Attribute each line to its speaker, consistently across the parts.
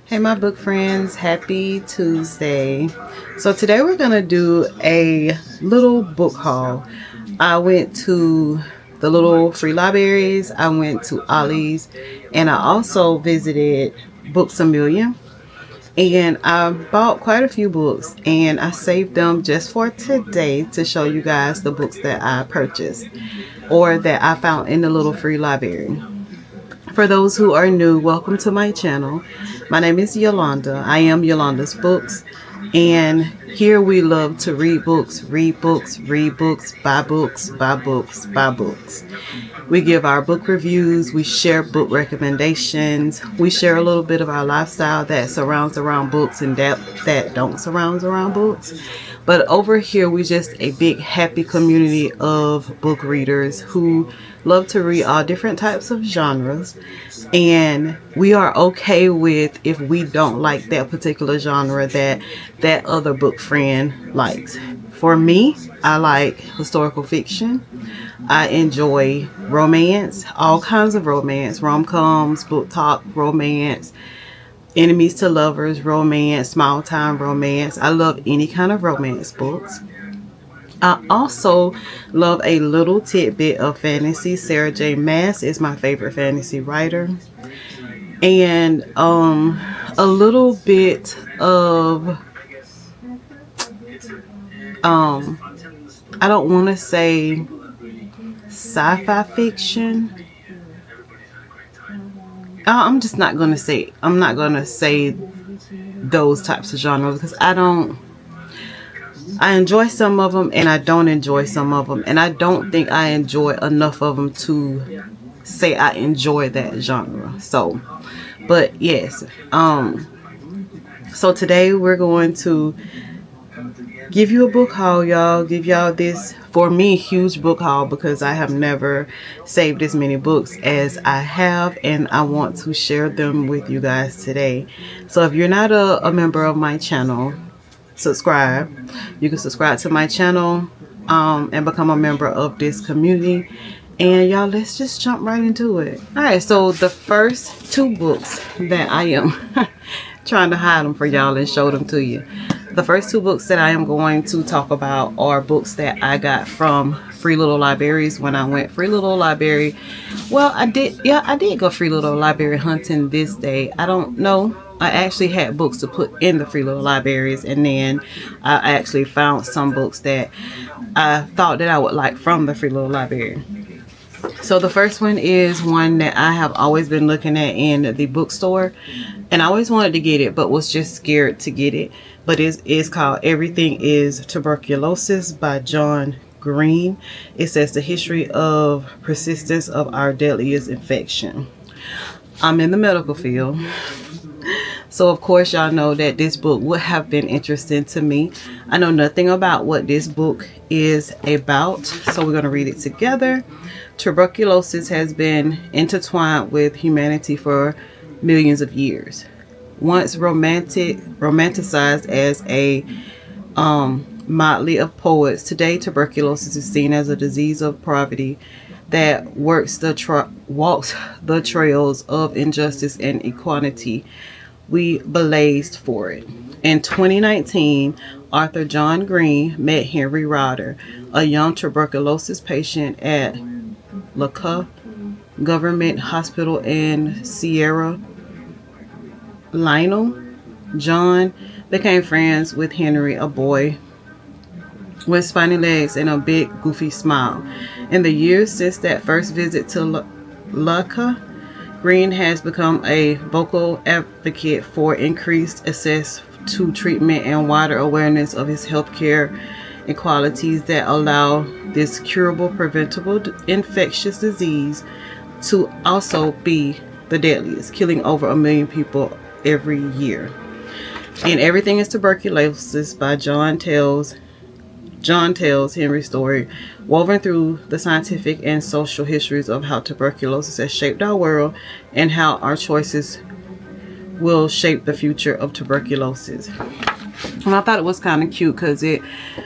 Speaker 1: Hey my book friends, happy Tuesday. So today we're gonna do a little book haul. I went to the little free libraries, I went to Ollies, and I also visited Books a Million. And I bought quite a few books and I saved them just for today to show you guys the books that I purchased or that I found in the little free library. For those who are new, welcome to my channel. My name is Yolanda. I am Yolanda's Books. And here we love to read books, read books, read books, buy books, buy books, buy books. We give our book reviews. We share book recommendations. We share a little bit of our lifestyle that surrounds around books and that don't surround around books. But over here, we just a big happy community of book readers who love to read all different types of genres. And we are okay with if we don't like that particular genre that other book friend likes. For me, I like historical fiction. I enjoy romance, all kinds of romance, rom-coms, book talk, romance, enemies to lovers, romance, small time romance. I love any kind of romance books. I also love a little tidbit of fantasy. Sarah J. Maas is my favorite fantasy writer. And a little bit of I don't want to say sci-fi fiction. I'm not gonna say those types of genres because I enjoy some of them and I don't enjoy some of them, and I don't think I enjoy enough of them to say I enjoy that genre. So, but yes, so today we're going to give you a book haul, y'all. Give y'all this, for me, huge book haul because I have never saved as many books as I have, and I want to share them with you guys today. So if you're not a member of my channel, subscribe. You can subscribe to my channel and become a member of this community. And y'all, let's just jump right into it. All right, so the first two books that I am trying to hide them for y'all and show them to you. The first two books that I am going to talk about are books that I got from Free Little Libraries when I went Free Little Library. Well, I did go Free Little Library hunting this day. I don't know. I actually had books to put in the Free Little Libraries, and then I actually found some books that I thought that I would like from the Free Little Library. So the first one is one that I have always been looking at in the bookstore, and I always wanted to get it but was just scared to get it. But it is called Everything is Tuberculosis by John Green. It says the history of persistence of our deadliest infection. I'm in the medical field, so of course y'all know that this book would have been interesting to me. I know nothing about what this book is about, so we're going to read it together. Tuberculosis has been intertwined with humanity for millions of years. Once romanticized as a motley of poets, today tuberculosis is seen as a disease of poverty that walks the trails of injustice and inequality we blazed for it. In 2019, Arthur John Green met Henry Rodder, a young tuberculosis patient at LaCour Government Hospital in Sierra Lionel. John became friends with Henry, a boy with spiny legs and a big goofy smile. In the years since that first visit to LaCour, Green has become a vocal advocate for increased access to treatment and wider awareness of his healthcare inequalities that allow this curable, preventable infectious disease to also be the deadliest, killing over 1 million people every year. And Everything is Tuberculosis by John tells Henry's story, woven through the scientific and social histories of how tuberculosis has shaped our world and how our choices will shape the future of tuberculosis. And I thought it was kind of cute because it,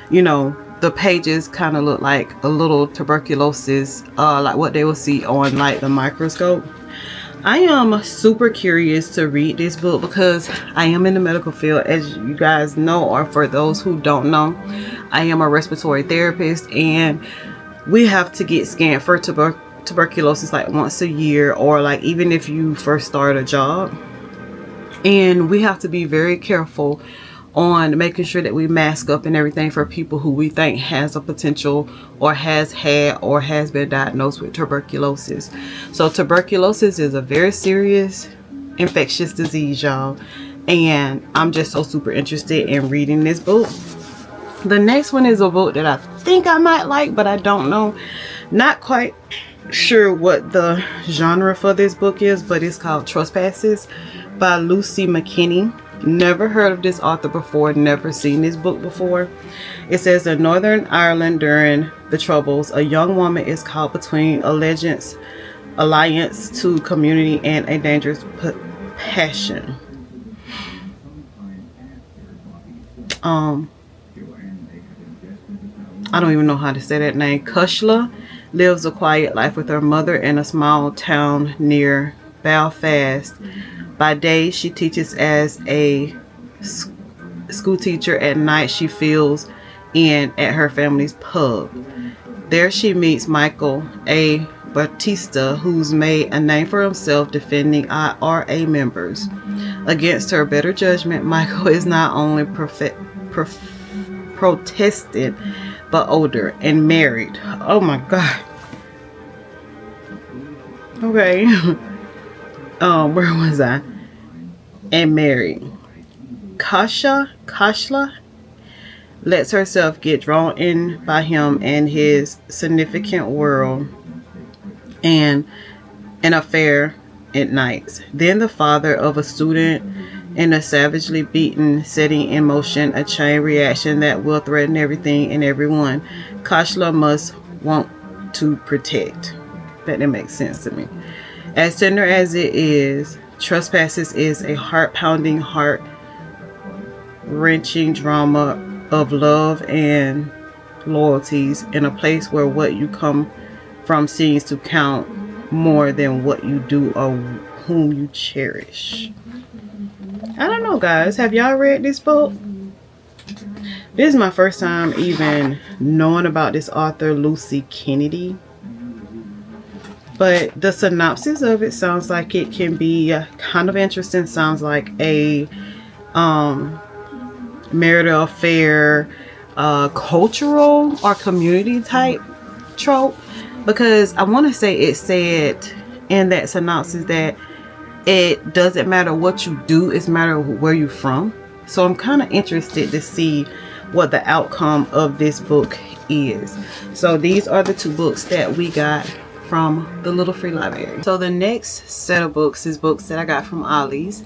Speaker 1: the pages kind of look like a little tuberculosis, like what they will see on like the microscope. I am super curious to read this book because I am in the medical field, as you guys know, or for those who don't know. I am a respiratory therapist, and we have to get scanned for tuberculosis like once a year, or like even if you first start a job. And we have to be very careful on making sure that we mask up and everything for people who we think has a potential or has had or has been diagnosed with tuberculosis. So tuberculosis is a very serious infectious disease, y'all. And I'm just so super interested in reading this book. The next one is a book that I think I might like, but I don't know. Not quite sure what the genre for this book is, but it's called Trespasses by Lucy McKinney. Never heard of this author before, never seen this book before. It says in Northern Ireland during the Troubles, a young woman is caught between allegiance to community and a dangerous passion. I don't even know how to say that name. Cushla lives a quiet life with her mother in a small town near Belfast. By day, she teaches as a school teacher. At night, she fills in at her family's pub. There she meets Michael A. Batista, who's made a name for himself defending IRA members. Against her better judgment, Michael is not only Protestant, but older and married. Oh my God. Okay. Where was I? And married. Kashla lets herself get drawn in by him and his significant world and an affair at nights. Then the father of a student in a savagely beaten, setting in motion a chain reaction that will threaten everything and everyone Kashla must want to protect. That makes sense to me. As tender as it is, Trespasses is a heart-pounding, heart-wrenching drama of love and loyalties in a place where what you come from seems to count more than what you do or whom you cherish. I don't know, guys. Have y'all read this book? This is my first time even knowing about this author, Lucy Kennedy. But the synopsis of it sounds like it can be kind of interesting. Sounds like a marital affair, cultural or community type trope. Because I want to say it said in that synopsis that it doesn't matter what you do, it's matter where you're from. So I'm kind of interested to see what the outcome of this book is. So these are the two books that we got from the Little Free Library. So the next set of books is books that I got from Ollies.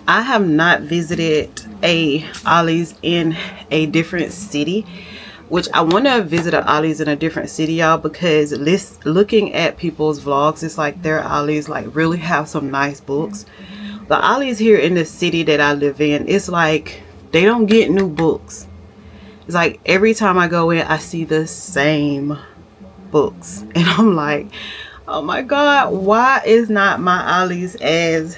Speaker 1: I have not visited a Ollies in a different city, which I want to visit a Ollies in a different city, y'all, because looking at people's vlogs, it's like their Ollies like really have some nice books. The Ollies here in the city that I live in, it's like they don't get new books. It's like every time I go in, I see the same books, and I'm like, oh my God, why is not my Ollies as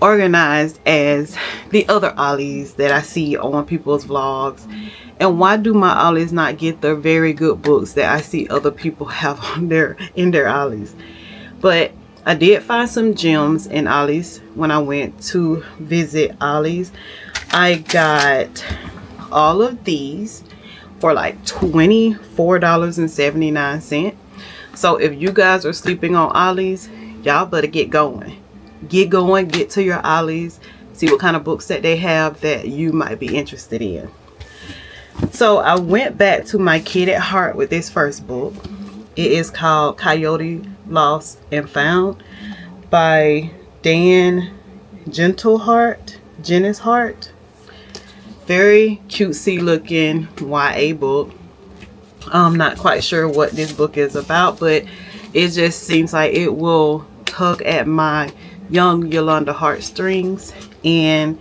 Speaker 1: organized as the other Ollies that I see on people's vlogs? And why do my Ollies not get the very good books that I see other people have on in their Ollies? But I did find some gems in Ollies when I went to visit Ollies. I got all of these for like $24.79. So if you guys are sleeping on Ollies, y'all better get going. Get to your Ollies, see what kind of books that they have that you might be interested in. So I went back to my kid at heart with this first book. It is called Coyote Lost and Found by Dan Genishart. Very cutesy looking YA book. I'm not quite sure what this book is about, but it just seems like it will tug at my young Yolanda heartstrings. And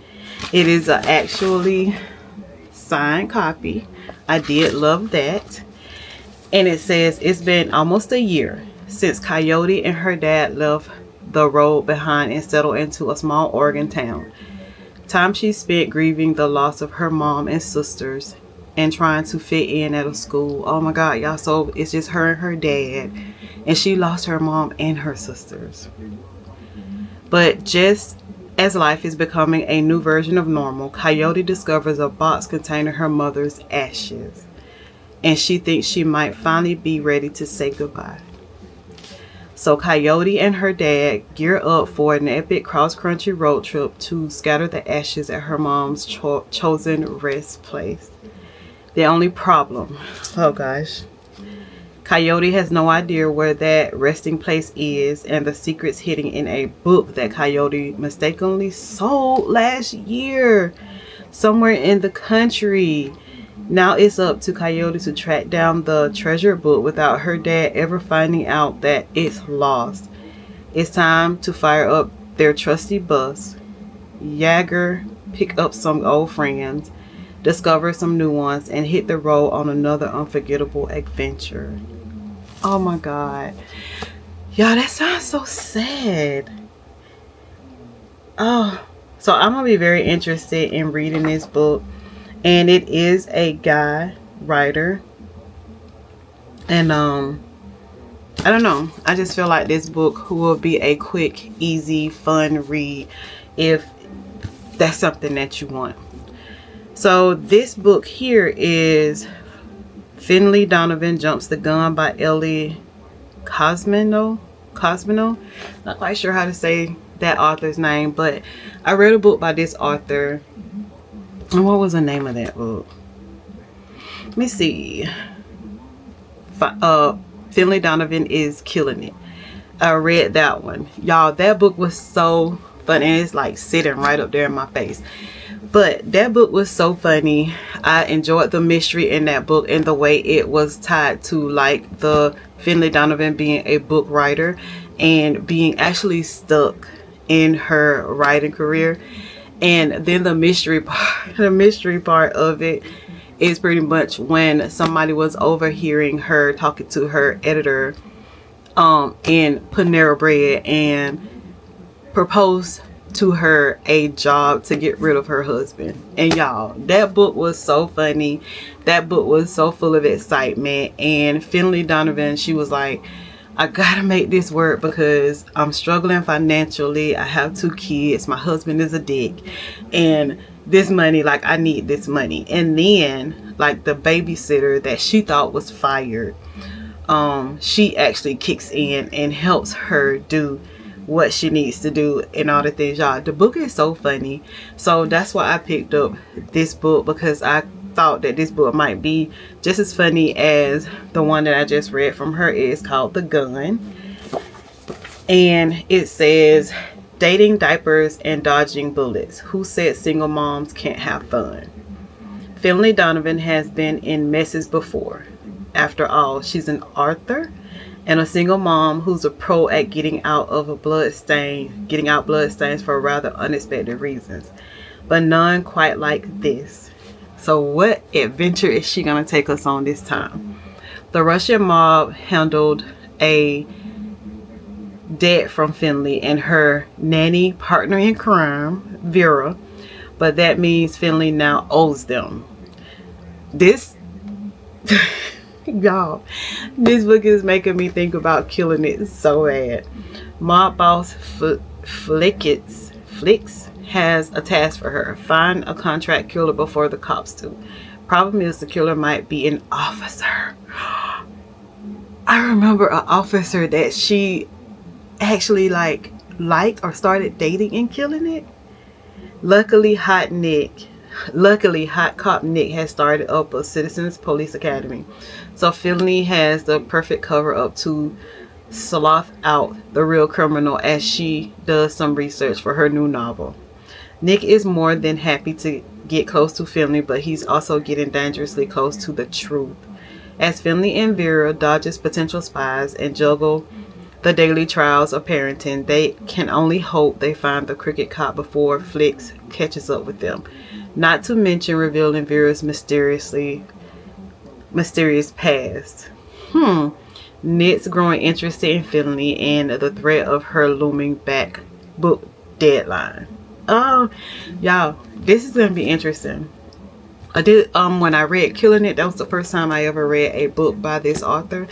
Speaker 1: it is a actually signed copy. I did love that. And it says it's been almost a year since Coyote and her dad left the road behind and settled into a small Oregon town. Time she spent grieving the loss of her mom and sisters and trying to fit in at a school. Oh my God, y'all. So it's just her and her dad. And she lost her mom and her sisters. But just as life is becoming a new version of normal, Coyote discovers a box containing her mother's ashes. And she thinks she might finally be ready to say goodbye. So Coyote and her dad gear up for an epic cross-country road trip to scatter the ashes at her mom's chosen rest place. The only problem, oh gosh, Coyote has no idea where that resting place is, and the secret's hidden in a book that Coyote mistakenly sold last year somewhere in the country. Now it's up to Coyote to track down the treasured book without her dad ever finding out that it's lost. It's time to fire up their trusty bus, Jagger, pick up some old friends, discover some new ones, and hit the road on another unforgettable adventure. Oh my God. Y'all, that sounds so sad. Oh, so I'm going to be very interested in reading this book. And it is a guy writer. And I don't know. I just feel like this book will be a quick, easy, fun read if that's something that you want. So this book here is Finley Donovan Jumps the Gun by Ellie Cosmino. Not quite sure how to say that author's name, but I read a book by this author. And what was the name of that book? Let me see. Finley Donovan is Killing It. I read that one. Y'all, that book was so funny. And it's like sitting right up there in my face. But that book was so funny. I enjoyed the mystery in that book and the way it was tied to like the Finley Donovan being a book writer and being actually stuck in her writing career. And then the mystery part of it is pretty much when somebody was overhearing her talking to her editor in Panera Bread and proposed to her a job to get rid of her husband. And y'all, that book was so funny. That book was so full of excitement. And Finley Donovan, she was like, I gotta make this work because I'm struggling financially. I have 2 kids. My husband is a dick. And this money, like I need this money. And then like the babysitter that she thought was fired, she actually kicks in and helps her do what she needs to do and all the things. Y'all, the book is so funny. So that's why I picked up this book, because I thought that this book might be just as funny as the one that I just read from her. It's called The Gun, and it says, dating, diapers, and dodging bullets. Who said single moms can't have fun? Finley Donovan has been in messes before. After all, she's an author and a single mom who's a pro at getting out bloodstains for rather unexpected reasons, but none quite like this. So what adventure is she gonna take us on this time? The Russian mob handled a debt from Finley and her nanny partner in crime, Vera, but that means Finley now owes them. This y'all, this book is making me think about Killing It so bad. Mob boss Flicks has a task for her. Find a contract killer before the cops do. Problem is, the killer might be an officer. I remember an officer that she actually liked or started dating in Killing It. Luckily, hot cop Nick has started up a Citizens Police Academy. So Finley has the perfect cover up to slough out the real criminal as she does some research for her new novel. Nick is more than happy to get close to Finley, but he's also getting dangerously close to the truth. As Finley and Vera dodges potential spies and juggle the daily trials of parenting, they can only hope they find the crooked cop before Flicks catches up with them. Not to mention revealing Vera's mysterious past. Ned's growing interested in Finley and the threat of her looming back book deadline. Oh, y'all, this is gonna be interesting. I did when I read Killing It, that was the first time I ever read a book by this author,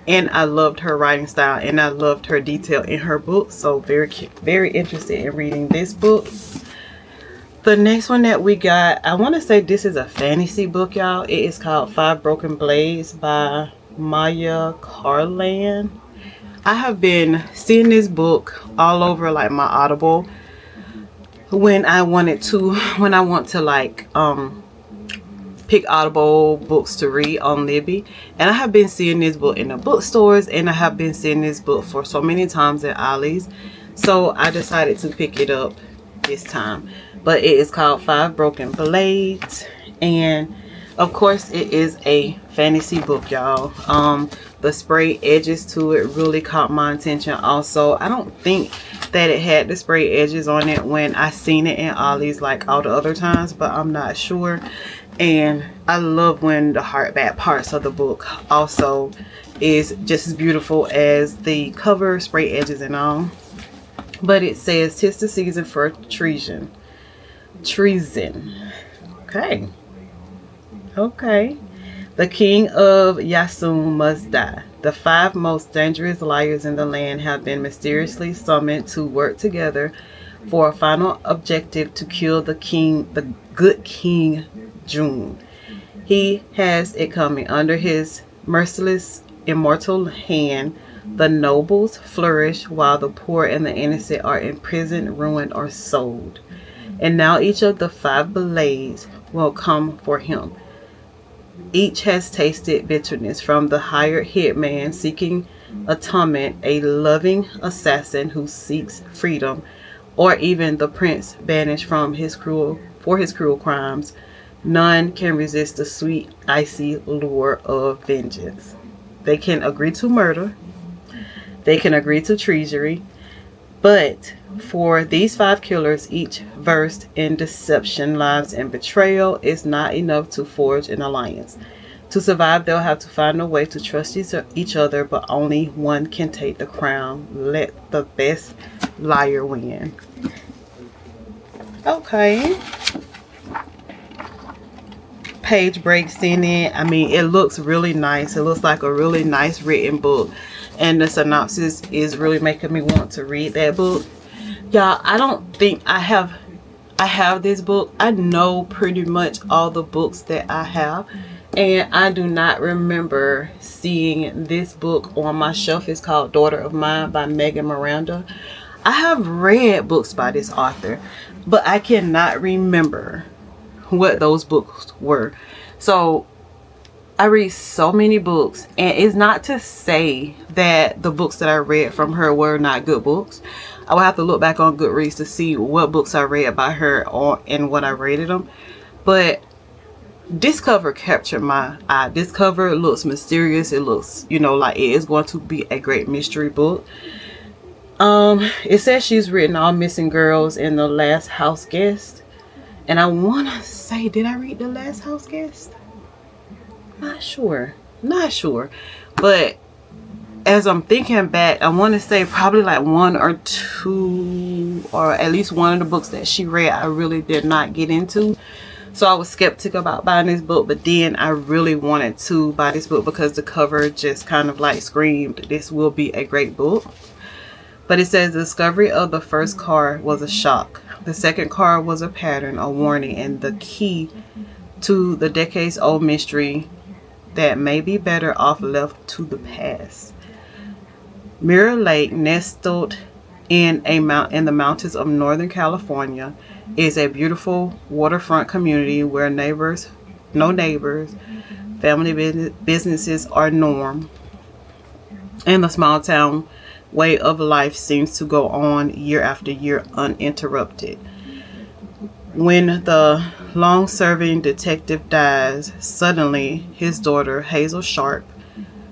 Speaker 1: and I loved her writing style and I loved her detail in her book. So very interested in reading this book. The next one that we got, I want to say this is a fantasy book, y'all. It is called Five Broken Blades by Maya Carlan. I have been seeing this book all over like my Audible when I want to like pick Audible books to read on Libby, and I have been seeing this book in the bookstores, and I have been seeing this book for so many times at Ollies, so I decided to pick it up this time. But it is called Five Broken Blades, and of course it is a fantasy book, y'all. The sprayed edges to it really caught my attention. Also, I don't think that it had the sprayed edges on it when I seen it in Ollies like all the other times, but I'm not sure. And I love when the hardback parts of the book also is just as beautiful as the cover, spray edges and all. But it says, "'Tis the season for treason." Okay. The king of Yasum must die. The 5 most dangerous liars in the land have been mysteriously summoned to work together for a final objective: to kill the good king June. He has it coming. Under his merciless, immortal hand, the nobles flourish while the poor and the innocent are imprisoned, ruined, or sold. And now each of the 5 blades will come for him. Each has tasted bitterness, from the hired hitman seeking atonement, a loving assassin who seeks freedom, or even the prince banished from his cruel crimes. None can resist the sweet, icy lure of vengeance. They can agree to murder. They can agree to treachery. But for these 5 killers, each versed in deception, lies, and betrayal, is not enough to forge an alliance. To survive, they'll have to find a way to trust each other, but only one can take the crown. Let the best liar win. Okay. Page breaks in it. I mean, it looks really nice. It looks like a really nice written book, and the synopsis is really making me want to read that book. Y'all, I don't think I have this book. I know pretty much all the books that I have, and I do not remember seeing this book on my shelf. It's called Daughter of Mine by Megan Miranda. I have read books by this author, but I cannot remember what those books were. So I read so many books, and it's not to say that the books that I read from her were not good books. I will have to look back on Goodreads to see what books I read by her and what I rated them. But this cover captured my eye. This cover looks mysterious. It looks, like it is going to be a great mystery book. It says she's written All Missing Girls and The Last House Guest. And I want to say, did I read The Last House Guest? Not sure. But as I'm thinking back, I want to say probably like 1 or 2, or at least one of the books that she read I really did not get into. So I was skeptic about buying this book, but then I really wanted to buy this book because the cover just kind of like screamed, this will be a great book. But it says the discovery of the first card was a shock. The second card was a pattern, a warning, and the key to the decades-old mystery that may be better off left to the past. Mirror Lake, nestled in the mountains of Northern California, is a beautiful waterfront community where no neighbors, family businesses are norm, and the small town way of life seems to go on year after year uninterrupted. When the long-serving detective dies, suddenly his daughter, Hazel Sharp,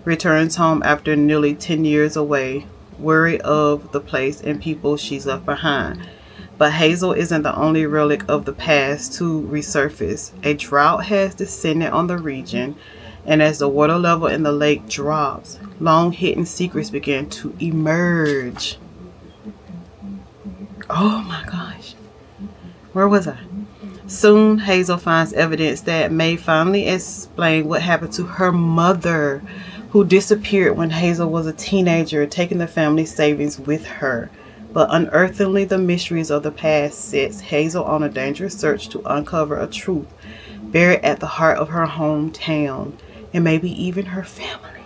Speaker 1: returns home after nearly 10 years away, worried of the place and people she's left behind. But Hazel isn't the only relic of the past to resurface. A drought has descended on the region, And as the water level in the lake drops, long hidden secrets begin to emerge. Oh my gosh. Where was I? Soon, Hazel finds evidence that may finally explain what happened to her mother, who disappeared when Hazel was a teenager, taking the family savings with her. But unearthingly, the mysteries of the past sets Hazel on a dangerous search to uncover a truth buried at the heart of her hometown, and maybe even her family.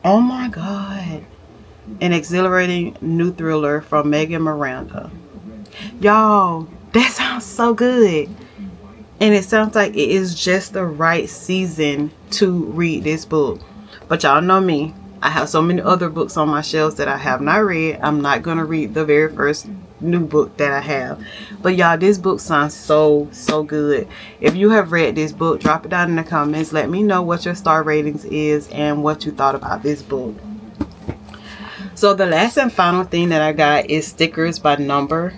Speaker 1: Oh my God. An exhilarating new thriller from Megan Miranda. Y'all, that sounds so good. And it sounds like it is just the right season to read this book. But y'all know me. I have so many other books on my shelves that I have not read. I'm not going to read the very first new book that I have. But y'all, this book sounds so good. If you have read this book, drop it down in the comments. Let me know what your star ratings is and what you thought about this book. So the last and final thing that I got is stickers by number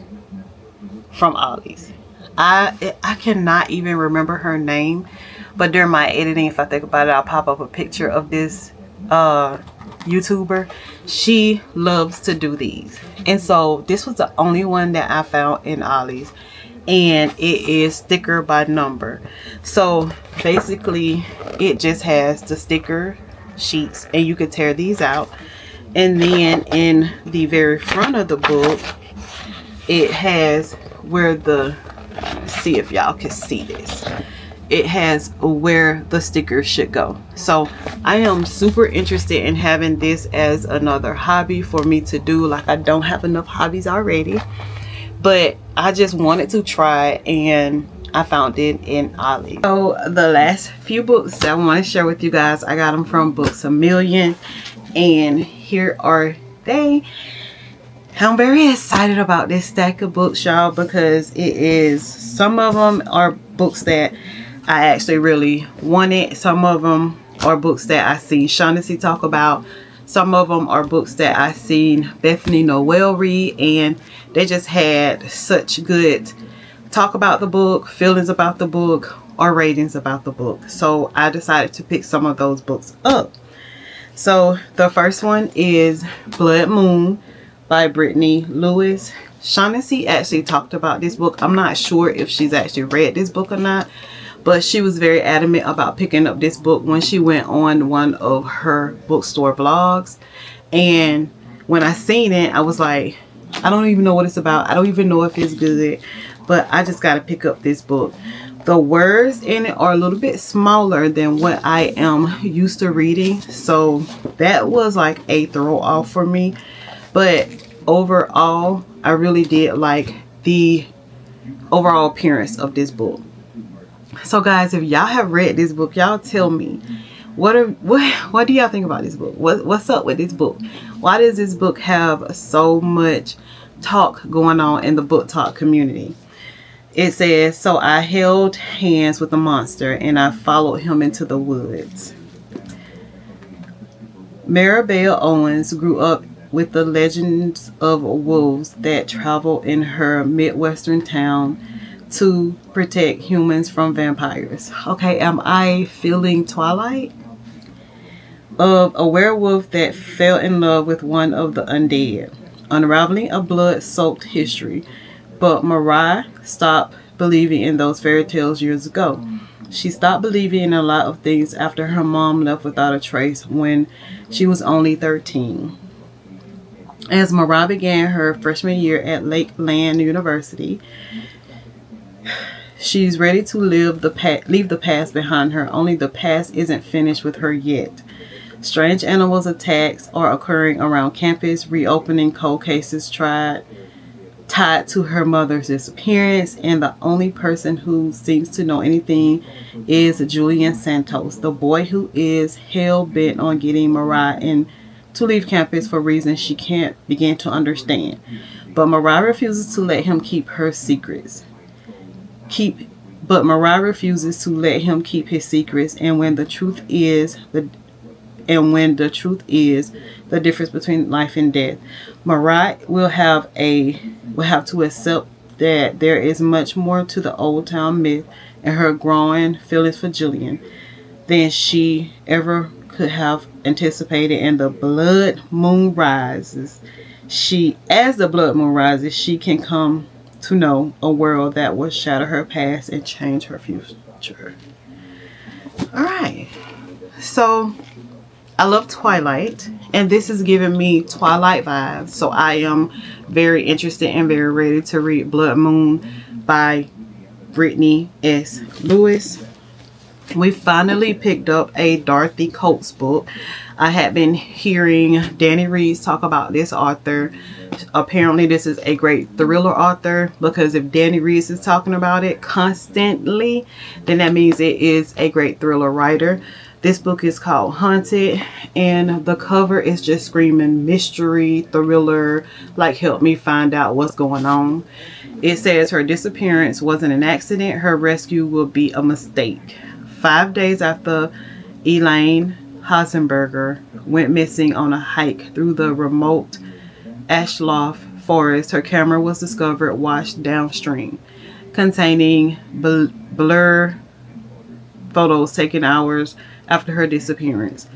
Speaker 1: from Ollies. I cannot even remember her name, but during my editing, if I think about it, I'll pop up a picture of this YouTuber. She loves to do these, and so this was the only one that I found in Ollies, and it is sticker by number. So basically it just has the sticker sheets, and you could tear these out, and then in the very front of the book it has where the, see if y'all can see this, it has where the stickers should go. So I am super interested in having this as another hobby for me to do. Like, I don't have enough hobbies already, but I just wanted to try, and I found it in Ollie. So the last few books that I want to share with you guys, I got them from Books A Million, and here are they. I'm very excited about this stack of books, y'all, because it is, some of them are books that I actually really wanted. Some of them are books that I seen Shaughnessy talk about. Some of them are books that I seen Bethany Noel read, and they just had such good talk about the book, feelings about the book, or ratings about the book. So I decided to pick some of those books up. So the first one is Blood Moon by Brittany Lewis. Shaughnessy actually talked about this book. I'm not sure if she's actually read this book or not, but she was very adamant about picking up this book when she went on one of her bookstore vlogs. And when I seen it, I was like, I don't even know what it's about. I don't even know if it's good, but I just got to pick up this book. The words in it are a little bit smaller than what I am used to reading, so that was like a throw off for me. But overall, I really did like the overall appearance of this book. So guys, if y'all have read this book, y'all tell me, what do y'all think about this book? What's up with this book? Why does this book have so much talk going on in the book talk community? It says, so I held hands with a monster and I followed him into the woods. Maribel Owens grew up with the legends of wolves that travel in her Midwestern town to protect humans from vampires. Okay, am I feeling Twilight? Of a werewolf that fell in love with one of the undead, unraveling a blood-soaked history. But Mariah stopped believing in those fairy tales years ago. She stopped believing in a lot of things after her mom left without a trace when she was only 13. As Mariah began her freshman year at Lakeland University, she's ready to leave the past behind her, only the past isn't finished with her yet. Strange animals attacks are occurring around campus, reopening cold cases tied to her mother's disappearance, and the only person who seems to know anything is Julian Santos, the boy who is hell-bent on getting Mariah in to leave campus for reasons she can't begin to understand. But Mariah refuses to let him keep her secrets. Mariah refuses to let him keep his secrets, and when the truth is the difference between life and death, Mariah will have to accept that there is much more to the old town myth and her growing feelings for Julian. than she ever could have anticipated. And the blood moon rises. As the blood moon rises, she can come to know a world that will shatter her past and change her future. All right. So I love Twilight, and this is giving me Twilight vibes. So I am very interested and very ready to read Blood Moon by Brittany S. Lewis. We finally picked up a Dorothy Coates book. I had been hearing Danny Reeves talk about this author. Apparently this is a great thriller author, because if Danny Reeves is talking about it constantly, then that means it is a great thriller writer. This book is called Haunted, and the cover is just screaming mystery, thriller, like help me find out what's going on. It says her disappearance wasn't an accident. Her rescue will be a mistake. 5 days after Elaine Hasenberger went missing on a hike through the remote Ashloff forest, her camera was discovered washed downstream, containing blur photos taken hours after her disappearance.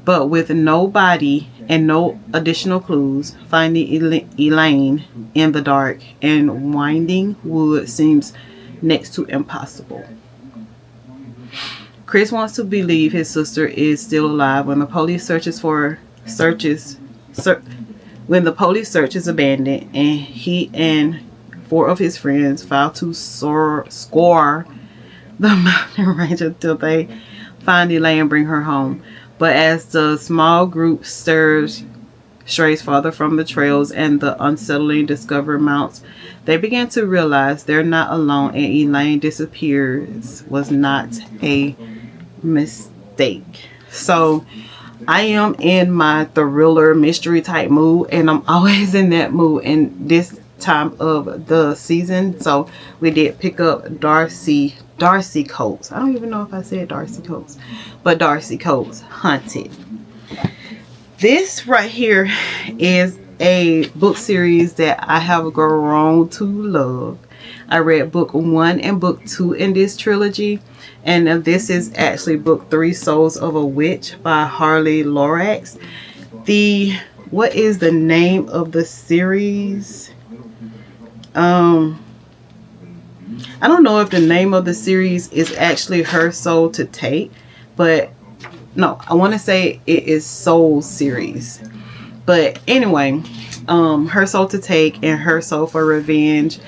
Speaker 1: But with no body and no additional clues, finding Elaine in the dark and winding wood seems next to impossible. Chris wants to believe his sister is still alive when the police search is abandoned, and he and 4 of his friends file to score the mountain range until they find Elaine and bring her home. But as the small group strays farther from the trails and the unsettling discovery mounts, they begin to realize they're not alone, and Elaine disappears was not a mistake. So I am in my thriller mystery type mood, and I'm always in that mood in this time of the season. So we did pick up Darcy Coates. I don't even know if I said Darcy Coates, but Darcy Coates, Haunted. This right here is a book series that I have grown to love. I read book 1 and book 2 in this trilogy, and this is actually book 3, Souls of a Witch by Harley Lorax. What is the name of the series? I don't know if the name of the series is actually Her Soul to Take, but no, I want to say it is Soul series. But anyway, Her Soul to Take and Her Soul for Revenge.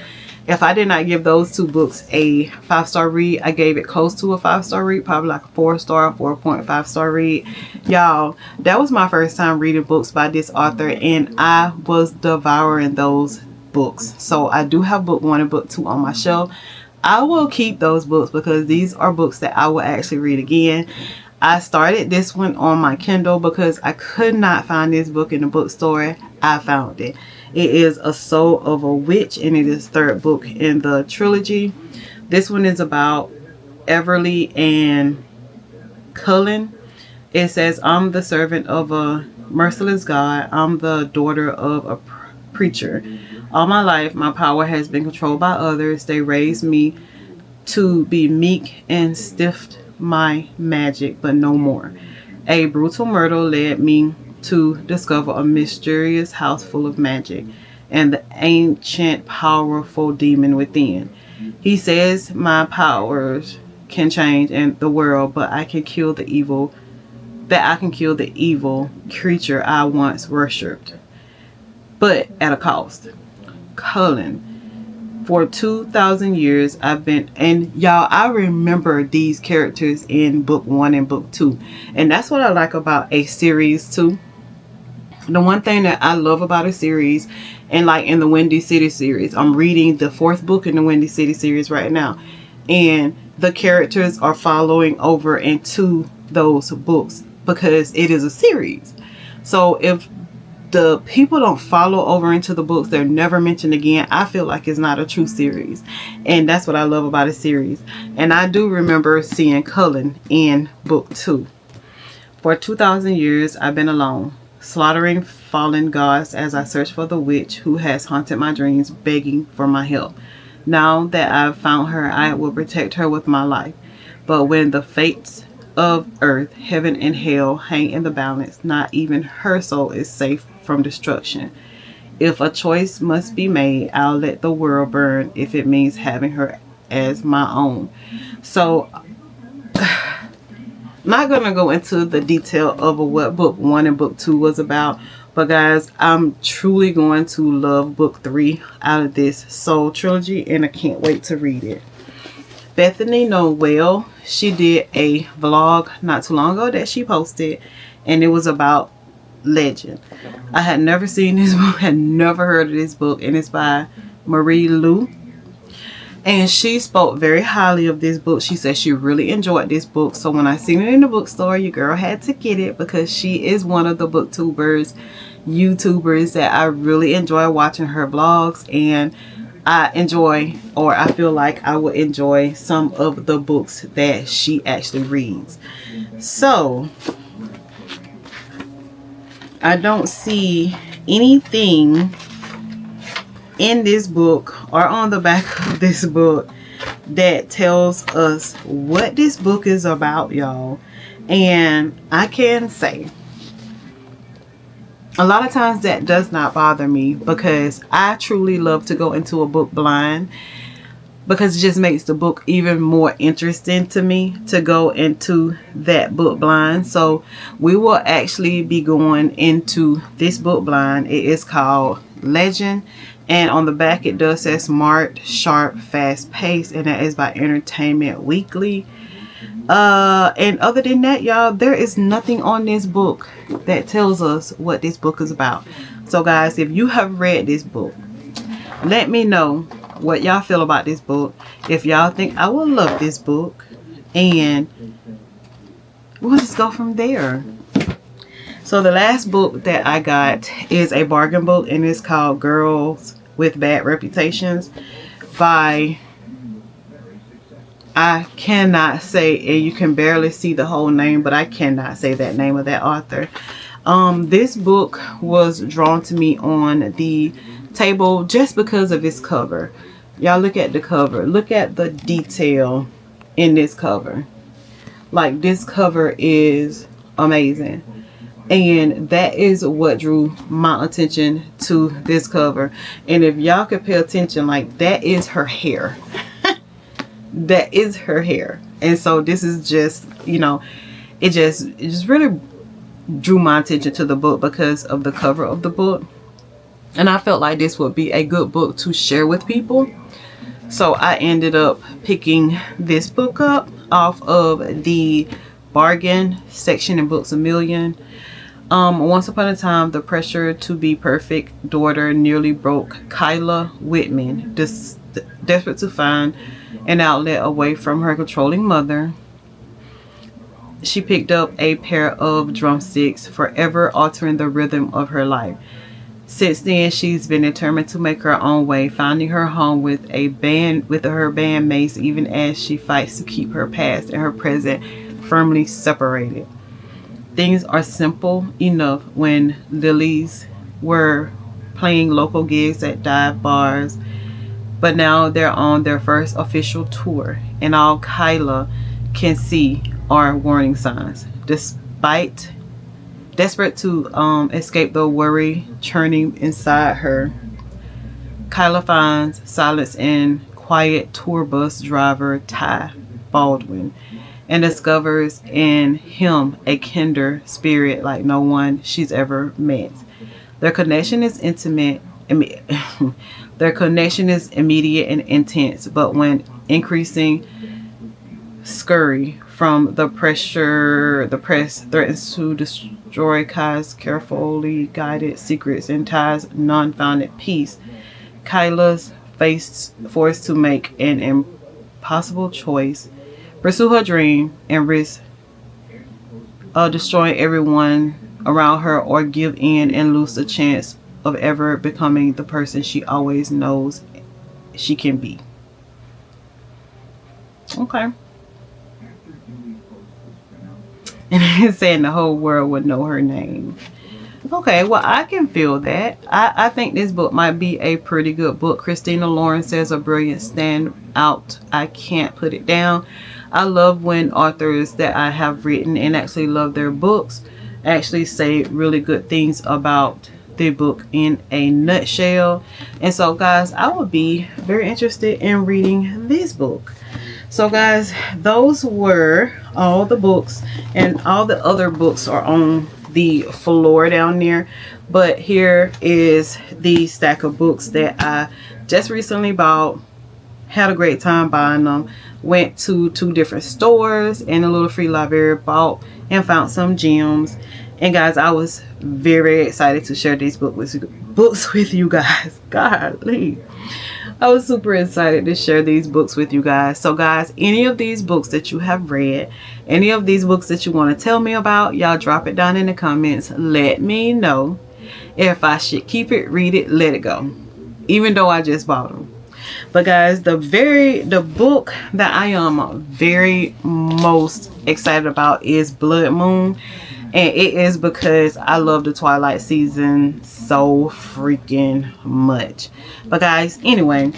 Speaker 1: If I did not give those 2 books a 5-star read, I gave it close to a 5-star read, probably like a 4-star, 4.5-star read. Y'all, that was my first time reading books by this author, and I was devouring those books. So I do have book 1 and book 2 on my shelf. I will keep those books because these are books that I will actually read again. I started this one on my Kindle because I could not find this book in the bookstore. I found it. It is A Soul of a Witch, and it is 3rd book in the trilogy. This one is about Everly and Cullen. It says, I'm the servant of a merciless God. I'm the daughter of a preacher. All my life, my power has been controlled by others. They raised me to be meek and stiffed my magic, but no more. A brutal murder led me to discover a mysterious house full of magic and the ancient powerful demon within. He says my powers can change in the world, but I can kill the evil creature I once worshipped, but at a cost. Cullen. For 2,000 years I've been, and y'all, I remember these characters in book 1 and book 2, and that's what I like about a series too. The one thing that I love about a series, and like in the Windy City series, I'm reading the 4th book in the Windy City series right now, and the characters are following over into those books because it is a series. So if the people don't follow over into the books, they're never mentioned again, I feel like it's not a true series. And that's what I love about a series. And I do remember seeing Cullen in book 2. For 2,000 years I've been alone, slaughtering fallen gods as I search for the witch who has haunted my dreams, begging for my help. Now that I've found her, I will protect her with my life. But when the fates of earth, heaven and hell hang in the balance. Not even her soul is safe from destruction. If a choice must be made, I'll let the world burn if it means having her as my own. So, not going to go into the detail of what book 1 and book 2 was about. But guys, I'm truly going to love book 3 out of this soul trilogy. And I can't wait to read it. Bethany Noel, she did a vlog not too long ago that she posted. And it was about Legend. I had never seen this book, had never heard of this book, and it's by Marie Lu. And she spoke very highly of this book. She said she really enjoyed this book. So when I seen it in the bookstore, your girl had to get it because she is one of the booktubers, YouTubers that I really enjoy watching her vlogs, and I enjoy, or I feel like I would enjoy some of the books that she actually reads. So I don't see anything in this book or on the back of this book that tells us what this book is about, y'all. And I can say a lot of times that does not bother me, because I truly love to go into a book blind, because it just makes the book even more interesting to me to go into that book blind. So we will actually be going into this book blind. It is called Legend, and on the back it does say smart, sharp, fast paced, and that is by Entertainment Weekly. And other than that, y'all, there is nothing on this book that tells us what this book is about. So guys, if you have read this book, let me know what y'all feel about this book. If y'all think I will love this book, and we'll just go from there. So the last book that I got is a bargain book, and it's called Girls with Bad Reputations by, I cannot say, and you can barely see the whole name, but I cannot say that name of that author. This book was drawn to me on the table just because of its cover. Y'all look at the cover. Look at the detail in this cover. Like, this cover is amazing. And that is what drew my attention to this cover. And if y'all could pay attention, like, that is her hair. That is her hair. And so this is just, you know, it just really drew my attention to the book because of the cover of the book. And I felt like this would be a good book to share with people. So I ended up picking this book up off of the bargain section in Books A Million. Once upon a time, the pressure to be perfect daughter nearly broke Kyla Whitman, desperate to find an outlet away from her controlling mother. She picked up a pair of drumsticks, forever altering the rhythm of her life. Since then, she's been determined to make her own way, finding her home with her bandmates, even as she fights to keep her past and her present firmly separated. Things are simple enough when Lilies were playing local gigs at dive bars, but now they're on their first official tour, and all Kyla can see are warning signs. Desperate to escape the worry churning inside her, Kyla finds solace in quiet tour bus driver Ty Baldwin, and discovers in him a kinder spirit like no one she's ever met. Their connection is intimate. Their connection is immediate and intense, but when increasing scurry from the press threatens to destroy Kai's carefully guided secrets and Ty's non-founded peace, Kyla's forced to make an impossible choice: pursue her dream and risk destroying everyone around her, or give in and lose the chance of ever becoming the person she always knows she can be. Okay. And it's saying the whole world would know her name. Okay, well, I can feel that. I think this book might be a pretty good book. Christina Lauren says a brilliant standout. I can't put it down. I love when authors that I have written and actually love their books actually say really good things about the book in a nutshell. And so guys, I would be very interested in reading this book. So guys, those were all the books, and all the other books are on the floor down there. But here is the stack of books that I just recently bought. Had a great time buying them. Went to 2 different stores and a little free library, bought and found some gems. And guys, I was very excited to share these books with you guys. Golly, I was super excited to share these books with you guys. So guys, any of these books that you have read, any of these books that you want to tell me about, y'all drop it down in the comments. Let me know if I should keep it, read it, let it go, even though I just bought them. But guys, the book that I am very most excited about is Blood Moon. And it is because I love the Twilight season so freaking much. But guys, anyway,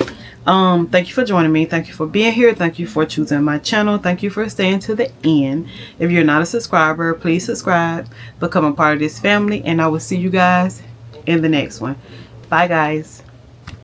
Speaker 1: thank you for joining me. Thank you for being here. Thank you for choosing my channel. Thank you for staying to the end. If you're not a subscriber, please subscribe, become a part of this family, and I will see you guys in the next one. Bye guys.